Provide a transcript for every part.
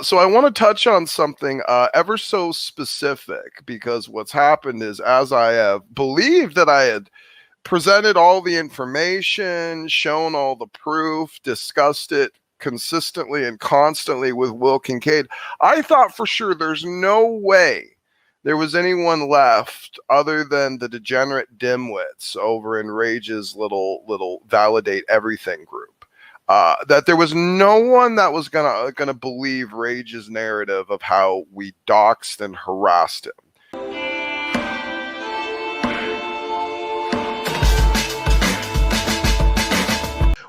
So I want to touch on something ever so specific, because what's happened is, as I have believed that I had presented all the information, shown all the proof, discussed it consistently and constantly with Will Kincaid, I thought for sure there's no way there was anyone left other than the degenerate dimwits over in Rage's little validate everything group. That there was no one that was gonna believe Rage's narrative of how we doxed and harassed him.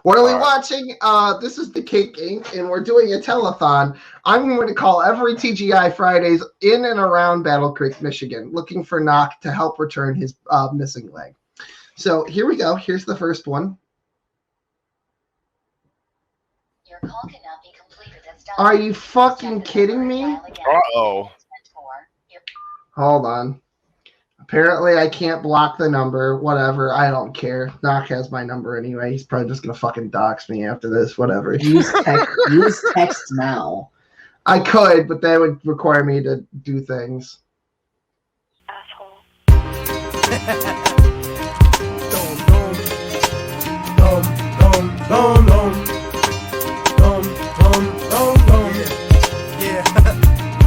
What are we watching? This is the Kincaid, and we're doing a telethon. I'm going to call every TGI Fridays in and around Battle Creek, Michigan, looking for Knock to help return his missing leg. So here we go. Here's the first one. Your call cannot be completed. Are you fucking kidding me? Uh-oh. Hold on. Apparently, I can't block the number. Whatever. I don't care. Knock has my number anyway. He's probably just going to fucking dox me after this. Whatever. Use text now. I could, but that would require me to do things. Asshole.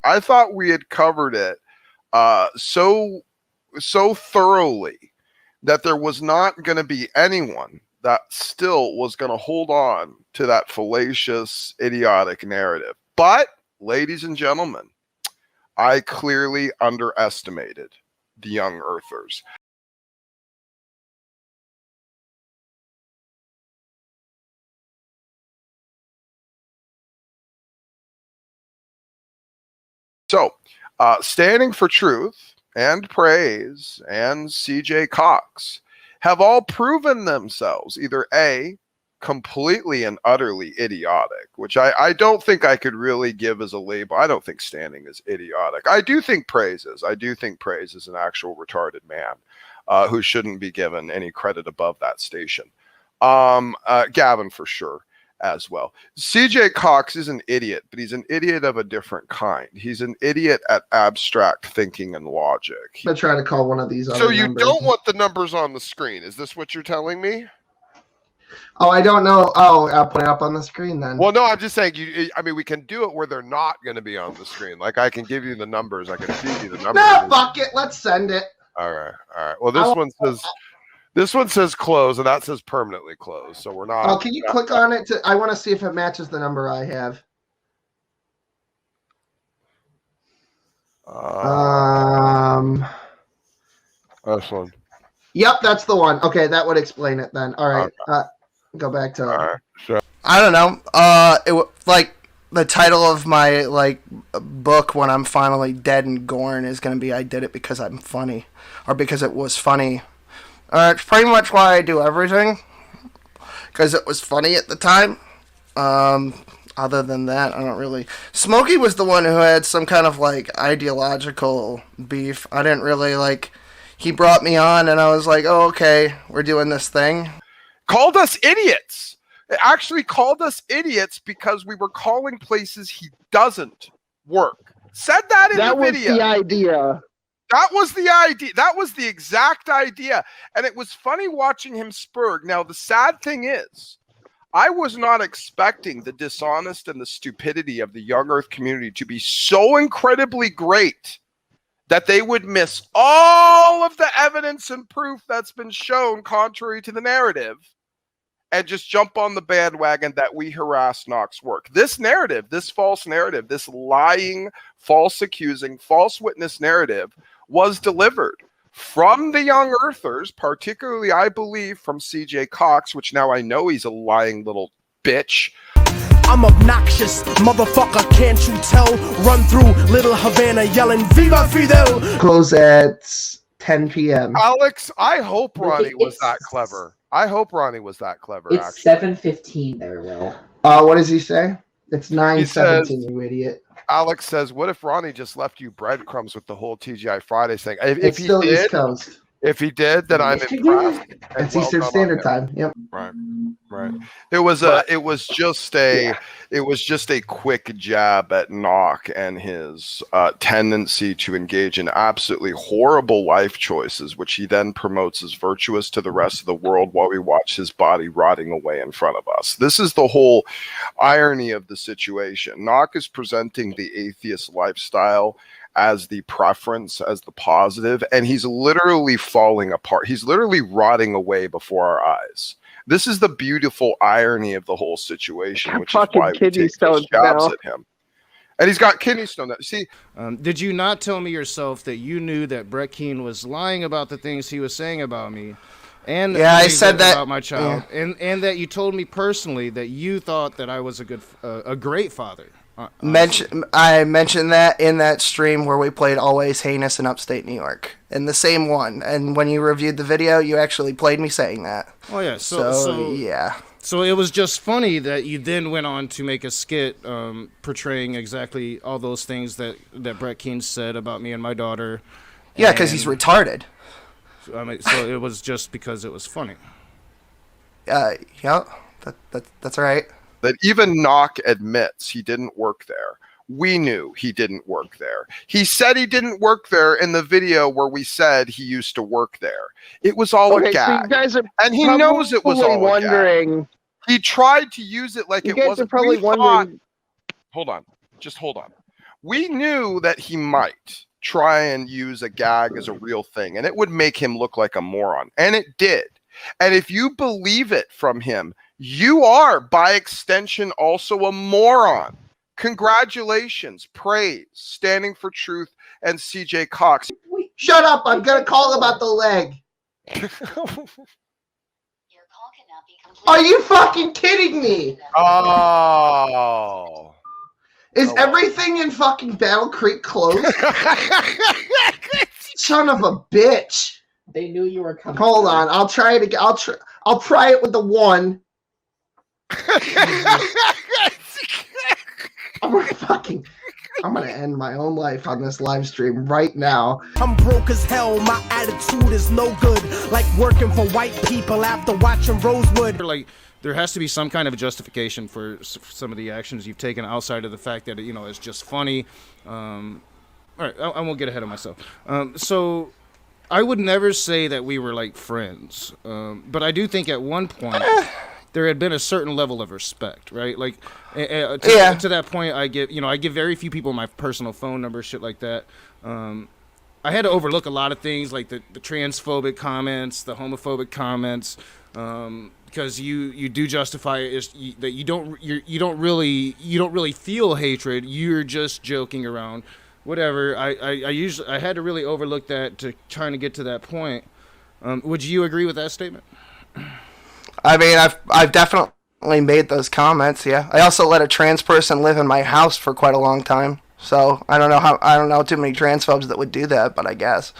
I thought we had covered it so thoroughly that there was not going to be anyone that still was going to hold on to that fallacious, idiotic narrative. But, ladies and gentlemen, I clearly underestimated the young Earthers. So, Standing for Truth and Praise and CJ Cox have all proven themselves either A, completely and utterly idiotic, which I don't think I could really give as a label. I don't think Standing is idiotic. I do think Praise is. I do think Praise is an actual retarded man who shouldn't be given any credit above that station. Gavin for sure as well. CJ Cox is an idiot, but he's an idiot of a different kind. He's an idiot at abstract thinking and logic. I'm going to try to call one of these other So you numbers. don't want the numbers on the screen. Is this what you're telling me? Oh, I don't know. Oh, I'll put it up on the screen then. Well, no, I'm just saying, we can do it where they're not going to be on the screen. Like, I can give you the numbers. I can feed you the numbers. No, fuck it. Let's send it. All right. Well, this one says close, and that says permanently closed. So we're not. Oh, can you click on it? I want to see if it matches the number I have. This one. Yep, that's the one. Okay, that would explain it then. All right, go back to. All right, sure. I don't know. Like the title of my book when I'm finally dead and gorn is going to be "I did it because I'm funny," or because it was funny. It's pretty much why I do everything, because it was funny at the time. Other than that, I don't really. Smokey was the one who had some kind of ideological beef. I didn't really He brought me on, and I was like, "Oh, okay, we're doing this thing." Called us idiots. It actually called us idiots because we were calling places he doesn't work. Said that in the video. That was the idea. That was the idea. That was the exact idea. And it was funny watching him spurg. Now, the sad thing is, I was not expecting the dishonest and the stupidity of the young Earth community to be so incredibly great that they would miss all of the evidence and proof that's been shown contrary to the narrative and just jump on the bandwagon that we harassed Knox work. This narrative, this false narrative, this lying, false accusing, false witness narrative was delivered from the young Earthers, particularly, I believe, from CJ Cox, which now I know he's a lying little bitch. I'm obnoxious, motherfucker, can't you tell? Run through Little Havana yelling, Viva Fidel! Close at 10 p.m. Alex, I hope Ronnie was that clever. It's 7:15 there, Will. What does he say? It's 9:17, you idiot. Alex says, what if Ronnie just left you breadcrumbs with the whole TGI Fridays thing? It's still East Coast. If he did, then I'm impressed. It's Eastern Standard Time. Yep. Right. Right. It was just a quick jab at Knock and his tendency to engage in absolutely horrible life choices, which he then promotes as virtuous to the rest of the world while we watch his body rotting away in front of us. This is the whole irony of the situation. Knock is presenting the atheist lifestyle as the preference, as the positive, and he's literally falling apart. He's literally rotting away before our eyes. This is the beautiful irony of the whole situation, which is why we take those jabs at him. And he's got kidney stone. See, did you not tell me yourself that you knew that Brett Keane was lying about the things he was saying about me? And yeah, I said that about my child, and that you told me personally that you thought that I was a great father. I mentioned that in that stream where we played Always Heinous in upstate New York, in the same one. And when you reviewed the video, you actually played me saying that. Oh yeah, so yeah. So it was just funny that you then went on to make a skit portraying exactly all those things that Brett Keane said about me and my daughter. Yeah, because he's retarded. I mean, so it was just because it was funny. Yeah, that's right. That even Knock admits he didn't work there. We knew he didn't work there. He said he didn't work there in the video where we said he used to work there. It was all a gag. So you guys are and he knows it was all wondering. A gag. He tried to use it like it wasn't. You guys are probably wondering. Hold on. Just hold on. We knew that he might try and use a gag as a real thing, and it would make him look like a moron. And it did. And if you believe it from him, you are, by extension, also a moron. Congratulations, praise, standing for truth, and CJ Cox. Shut up! I'm gonna call about the leg. Are you fucking kidding me? Oh. Is everything in fucking Battle Creek closed? Son of a bitch. They knew you were coming. Hold on, I'll try it again. I'll try it with the one. I'm gonna end my own life on this live stream right now. I'm broke as hell, my attitude is no good. Like working for white people after watching Rosewood. Like, there has to be some kind of justification for some of the actions you've taken outside of the fact that, it's just funny. All right, I won't get ahead of myself. So I would never say that we were like friends, but I do think at one point there had been a certain level of respect, right? Like, to that point, I give very few people my personal phone number, shit like that. I had to overlook a lot of things, like the transphobic comments, the homophobic comments, because you do justify it that you don't really feel hatred. You're just joking around. Whatever. I had to really overlook that to trying to get to that point. Would you agree with that statement? I mean, I've definitely made those comments. Yeah. I also let a trans person live in my house for quite a long time. So I don't know too many transphobes that would do that, but I guess.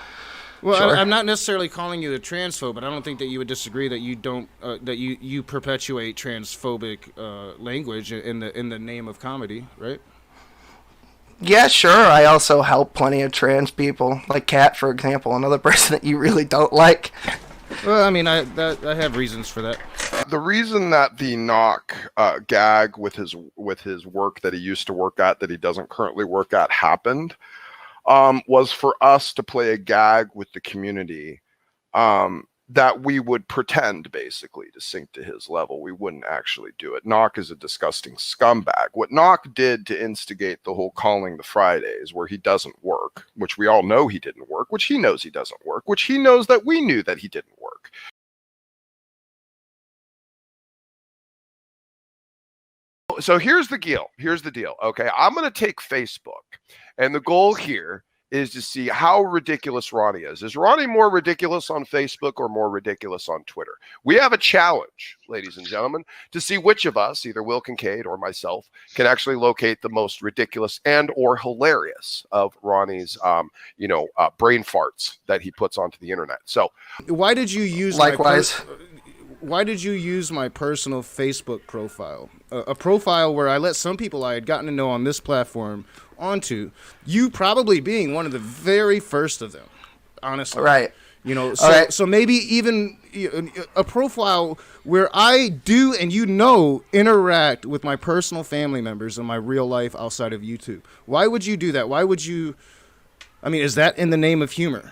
Well, sure. I'm not necessarily calling you a transphobe, but I don't think that you would disagree that you don't that you perpetuate transphobic language in the name of comedy, right? Yeah, sure. I also help plenty of trans people, like Kat, for example, another person that you really don't like. Well, I mean, I have reasons for that. The reason that the Knock gag with his work that he used to work at that he doesn't currently work at happened was for us to play a gag with the community that we would pretend basically to sink to his level. We wouldn't actually do it. Knock is a disgusting scumbag. What Knock did to instigate the whole calling the Fridays, where he doesn't work, which we all know he didn't work, which he knows he doesn't work, which he knows that we knew that he didn't work. So here's the deal. Okay, I'm going to take Facebook, and the goal here is to see how ridiculous Ronnie is. Is Ronnie more ridiculous on Facebook or more ridiculous on Twitter? We have a challenge, ladies and gentlemen, to see which of us, either Will Kincaid or myself, can actually locate the most ridiculous and or hilarious of Ronnie's, brain farts that he puts onto the internet. So, why did you use why did you use my personal Facebook profile? A profile where I let some people I had gotten to know on this platform onto, you probably being one of the very first of them, honestly. Right. You know, so right. so maybe even a profile where I do and interact with my personal family members in my real life outside of YouTube. Why would you do that? Why would you? I mean, is that in the name of humor?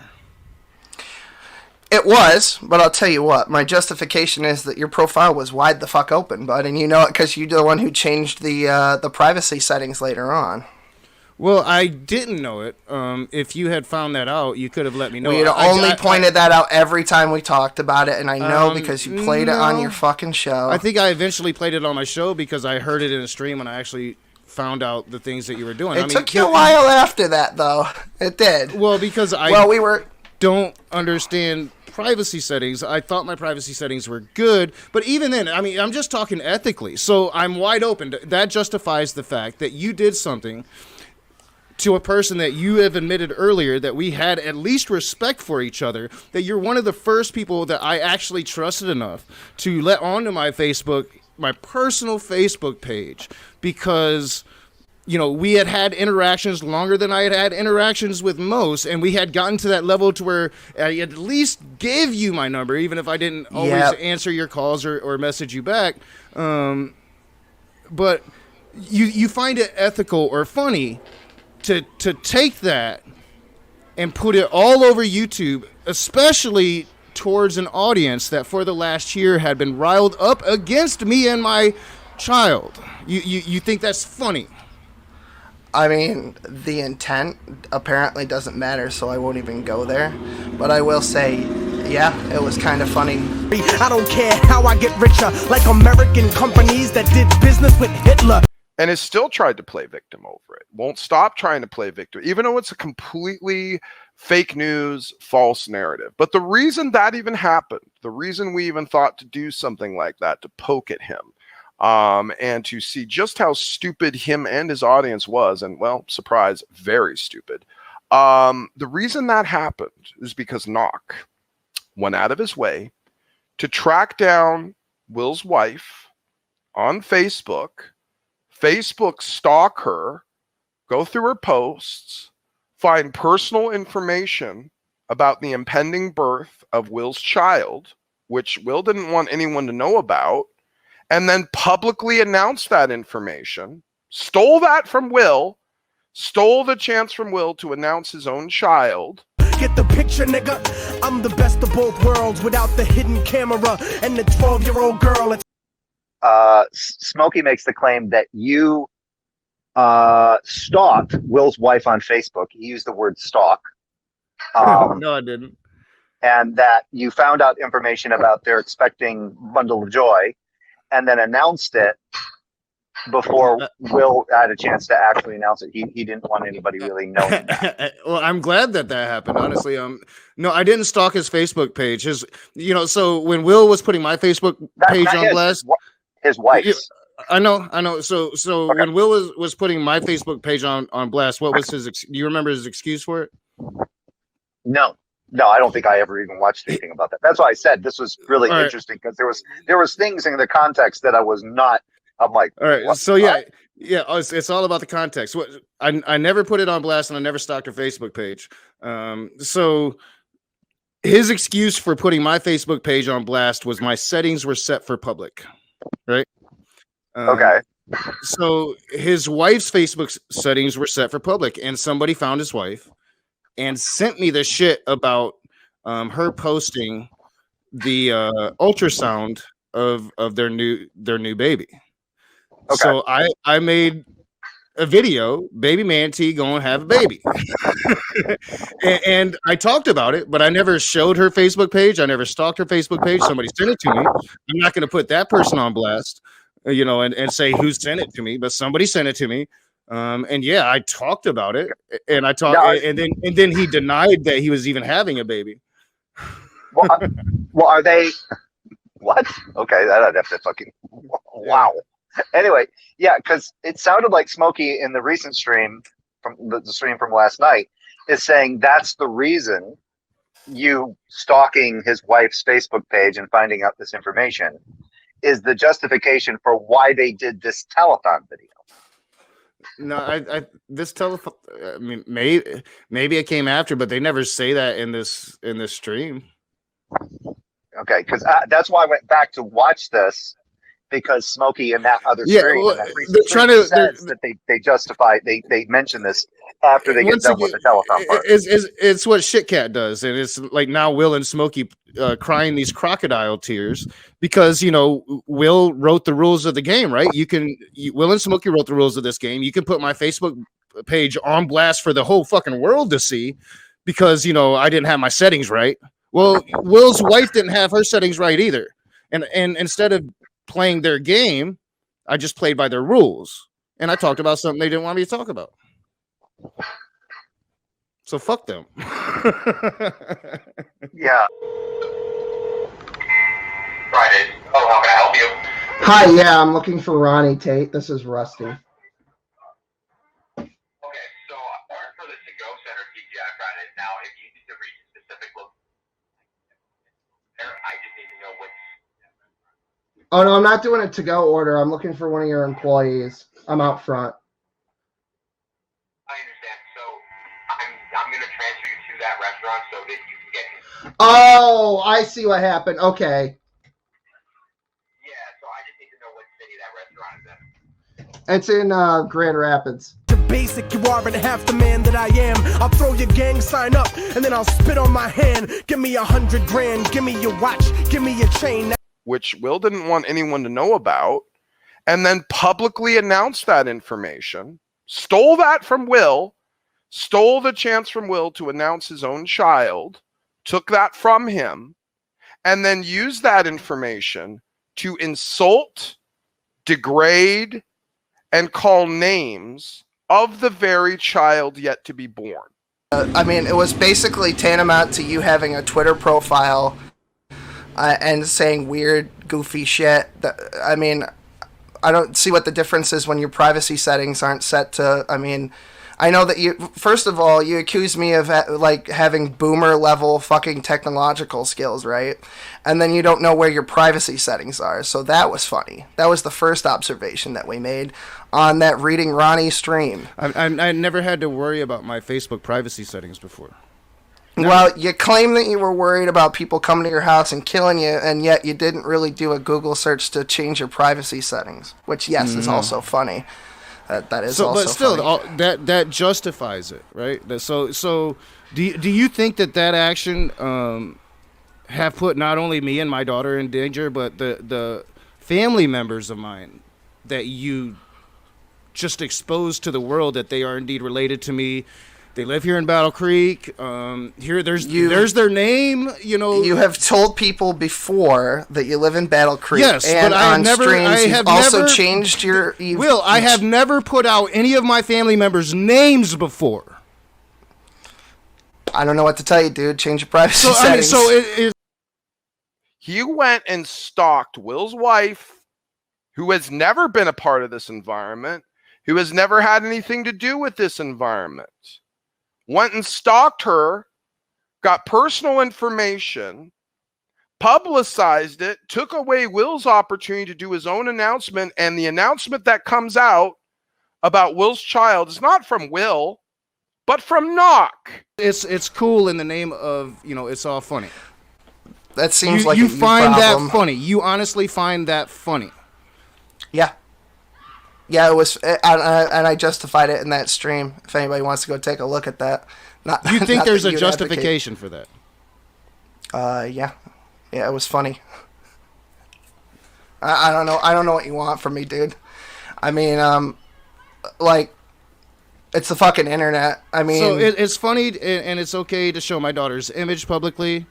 It was, but I'll tell you what. My justification is that your profile was wide the fuck open, bud, and you know it because you're the one who changed the privacy settings later on. Well, I didn't know it. If you had found that out, you could have let me know. We had only pointed that out every time we talked about it, and I know because you played it on your fucking show. I think I eventually played it on my show because I heard it in a stream and I actually found out the things that you were doing. It took you a while after that, though. It did. Well, because don't understand privacy settings. I thought my privacy settings were good, but even then, I mean, I'm just talking ethically. So I'm wide open. That justifies the fact that you did something to a person that you have admitted earlier that we had at least respect for each other, that you're one of the first people that I actually trusted enough to let onto my Facebook, my personal Facebook page, because, you know, we had interactions longer than I had interactions with most, and we had gotten to that level to where I at least gave you my number, even if I didn't always answer your calls or message you back. But you find it ethical or funny to take that and put it all over YouTube, especially towards an audience that for the last year had been riled up against me and my child. You think that's funny? I mean, the intent apparently doesn't matter, so I won't even go there. But I will say, yeah, it was kind of funny. I don't care how I get richer, like American companies that did business with Hitler. And has still tried to play victim over it. Won't stop trying to play victim, even though it's a completely fake news, false narrative. But the reason that even happened, the reason we even thought to do something like that, to poke at him, and to see just how stupid him and his audience was, and, well, surprise, very stupid. The reason that happened is because Knock went out of his way to track down Will's wife on Facebook, stalk her, go through her posts, find personal information about the impending birth of Will's child, which Will didn't want anyone to know about, and then publicly announce that information, stole that from Will, stole the chance from Will to announce his own child. Get the picture, nigga. I'm the best of both worlds without the hidden camera and the 12-year-old girl. Smokey makes the claim that you stalked Will's wife on Facebook. He used the word stalk. No, I didn't. And that you found out information about their expecting bundle of joy and then announced it before Will had a chance to actually announce it. He didn't want anybody really knowing that. Well, I'm glad that happened, honestly. No, I didn't stalk his Facebook page. So when Will was putting my Facebook page on blast, his wife's. I know. So okay. When Will was putting my Facebook page on blast, what was his? Do you remember his excuse for it? No, I don't think I ever even watched anything about that. That's why I said this was really interesting because there was things in the context that I was not. I'm like, all right. What? So yeah, it's all about the context. I never put it on blast and I never stalked her Facebook page. So his excuse for putting my Facebook page on blast was my settings were set for public, right? Okay. So his wife's Facebook settings were set for public, and somebody found his wife and sent me the shit about her posting the ultrasound of their new baby. Okay. So I made a video, baby manatee going to have a baby. and I talked about it, but I never showed her Facebook page. I never stalked her Facebook page. Somebody sent it to me. I'm not going to put that person on blast, and say who sent it to me, but somebody sent it to me. And yeah, I talked about it, and and then he denied that he was even having a baby. Well, are they? What? Okay, I'd have to fucking. Wow. Anyway, yeah, because it sounded like Smokey in the recent stream from the stream from last night is saying that's the reason you stalking his wife's Facebook page and finding out this information is the justification for why they did this telethon video. No, this telethon. I mean, maybe it came after, but they never say that in this stream. Okay, because that's why I went back to watch this, because Smokey in that other stream, in that recent stream, says that they mention this after they get done with the telethon part. It's what Shitcat does, and it's like now Will and Smokey crying these crocodile tears because Will wrote the rules of the game, right? Will and Smokey wrote the rules of this game. You can put my Facebook page on blast for the whole fucking world to see because I didn't have my settings right. Well, Will's wife didn't have her settings right either, and instead of playing their game, I just played by their rules, and I talked about something they didn't want me to talk about. So fuck them. Yeah. Friday. Oh, how can I help you? Hi, yeah, I'm looking for Ronnie Tate. This is Rusty. Okay, so for the to-go center TGI Fridays, now if you need to reach a specific location, I just need to know what. Oh, no, I'm not doing a to-go order. I'm looking for one of your employees. I'm out front. I understand. So I'm going to transfer you to that restaurant so that you can get. Oh, I see what happened. Okay. Yeah, so I just need to know what city that restaurant is in. It's in Grand Rapids. Basic, you aren't half the man that I am. I'll throw your gang sign up and then I'll spit on my hand. Give me $100,000, give me your watch, give me your chain. Which Will didn't want anyone to know about, and then publicly announced that information, stole that from Will, stole the chance from Will to announce his own child, took that from him, and then used that information to insult, degrade, and call names of the very child yet to be born. I mean, it was basically tantamount to you having a Twitter profile and saying weird, goofy shit. I mean, I don't see what the difference is when your privacy settings aren't set to. I mean, I know that you. First of all, you accuse me of having boomer level fucking technological skills, right? And then you don't know where your privacy settings are. So that was funny. That was the first observation that we made on that Reading Ronnie stream. I never had to worry about my Facebook privacy settings before. No. Well, you claim that you were worried about people coming to your house and killing you, and yet you didn't really do a Google search to change your privacy settings, which, yes, is also funny. That is also but still, funny. that justifies it, right? So do you think that action have put not only me and my daughter in danger, but the family members of mine that you just exposed to the world that they are indeed related to me? They live here in Battle Creek. There's their name. You have told people before that you live in Battle Creek. Yes, and but I have also changed your. I have never put out any of my family members' names before. I don't know what to tell you, dude. Change your privacy settings. He went and stalked Will's wife, who has never been a part of this environment, who has never had anything to do with this environment. Went and stalked her, got personal information, publicized it, took away Will's opportunity to do his own announcement, and the announcement that comes out about Will's child is not from Will, but from Knock. It's cool in the name of, it's all funny. That seems like you a find problem. that funny. You honestly find that funny. Yeah. Yeah, it was, and I justified it in that stream. If anybody wants to go take a look at that, you think there's a justification for that? Yeah, it was funny. I don't know. I don't know what you want from me, dude. I mean, it's the fucking internet. I mean, so it's funny and it's okay to show my daughter's image publicly.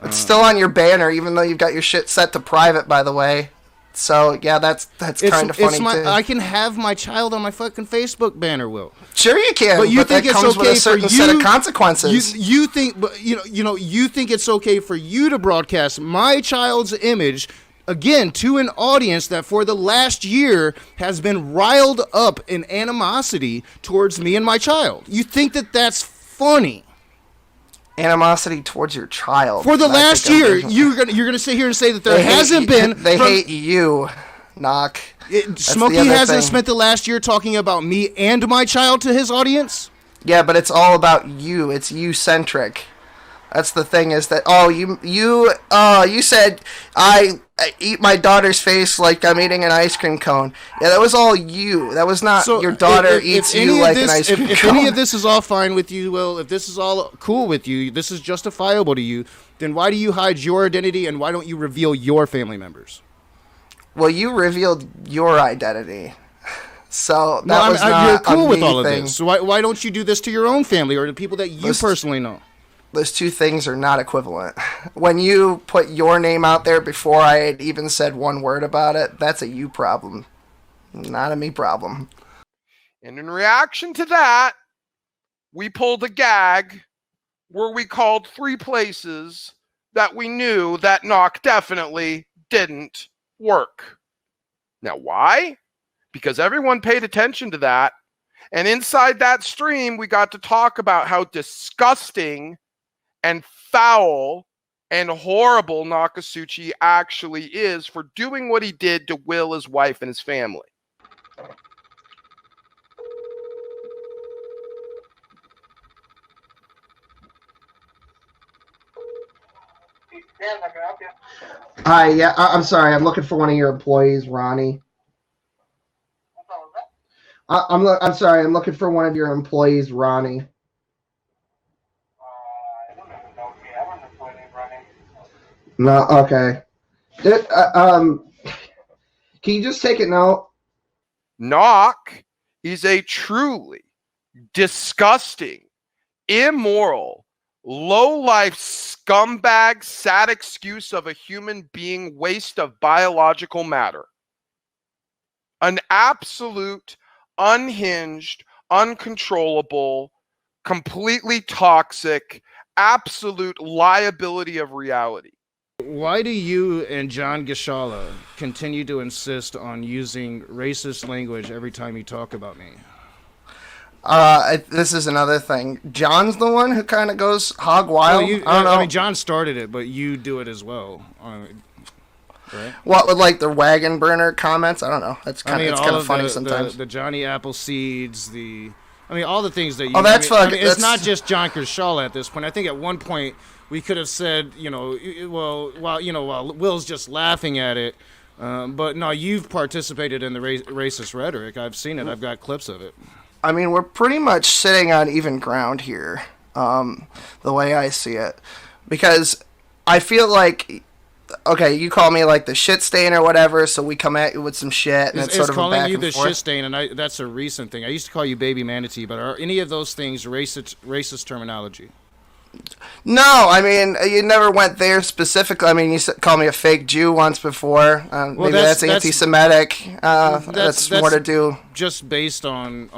It's still on your banner, even though you've got your shit set to private, by the way. So yeah, that's kind of funny too. I can have my child on my fucking Facebook banner, Will. Sure you can, but that comes with a certain set of consequences. You think, but you think it's okay for you to broadcast my child's image again to an audience that for the last year has been riled up in animosity towards me and my child. You think that that's funny? Animosity towards your child for the last year. You're gonna sit here and say that there hasn't been. They hate you, Knock. Smokey hasn't spent the last year talking about me and my child to his audience. Yeah, but it's all about you. It's you-centric. That's the thing is that, you said I eat my daughter's face like I'm eating an ice cream cone. Yeah, that was all you. That was not your daughter eats you like an ice cream cone. If any of this is all fine with you, Will, if this is all cool with you, this is justifiable to you, then why do you hide your identity and why don't you reveal your family members? Well, you revealed your identity. So that was not you're cool with all of thing. this. So why don't you do this to your own family or the people that you personally know? Those two things are not equivalent. When you put your name out there before I had even said one word about it, that's a you problem, not a me problem. And in reaction to that, we pulled a gag where we called 3 places that we knew that knock definitely didn't work. Now, why? Because everyone paid attention to that. And inside that stream, we got to talk about how disgusting and foul and horrible Nakasuchi actually is for doing what he did to Will, his wife, and his family. Hi, yeah, I'm sorry. I'm looking for one of your employees, Ronnie. I'm sorry. I'm looking for one of your employees, Ronnie. No, okay. Can you just take it now? Knock is a truly disgusting, immoral, low-life scumbag, sad excuse of a human being waste of biological matter. An absolute, unhinged, uncontrollable, completely toxic, absolute liability of reality. Why do you and John Gishala continue to insist on using racist language every time you talk about me? This is another thing. John's the one who kind of goes hog wild. Well, I don't know. I mean, John started it, but you do it as well. Right? What with like the wagon burner comments? I don't know. That's kind of funny sometimes. The Johnny Appleseeds, all the things that you. Oh, that's fucking. It's not just John Gishala at this point. I think at one point we could have said, while Will's just laughing at it, but no, you've participated in the racist rhetoric. I've seen it. I've got clips of it. I mean, we're pretty much sitting on even ground here, the way I see it, because I feel like, okay, you call me like the shit stain or whatever, so we come at you with some shit, and it's sort of a back and forth. Calling you the shit stain, and that's a recent thing. I used to call you baby manatee, but are any of those things racist terminology? No, I mean, you never went there specifically. I mean, you called me a fake Jew once before. Maybe that's anti-Semitic. That's more to do. Just based on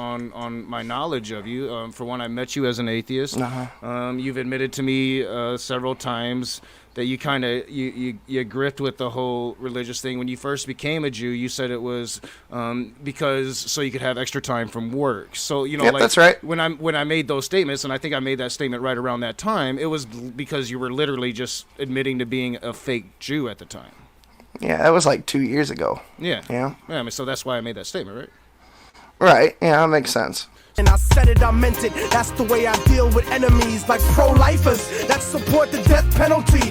my knowledge of you. For one, I met you as an atheist. Uh-huh. You've admitted to me several times that you kind of you gripped with the whole religious thing. When you first became a Jew, you said it was because so you could have extra time from work. So yep, that's right. When I made those statements, and I think I made that statement right around that time, it was because you were literally just admitting to being a fake Jew at the time. Yeah, that was like 2 years ago. Yeah. Yeah. I mean, so that's why I made that statement, right? Right. Yeah, that makes sense. And I said it, I meant it. That's the way I deal with enemies like pro-lifers that support the death penalty.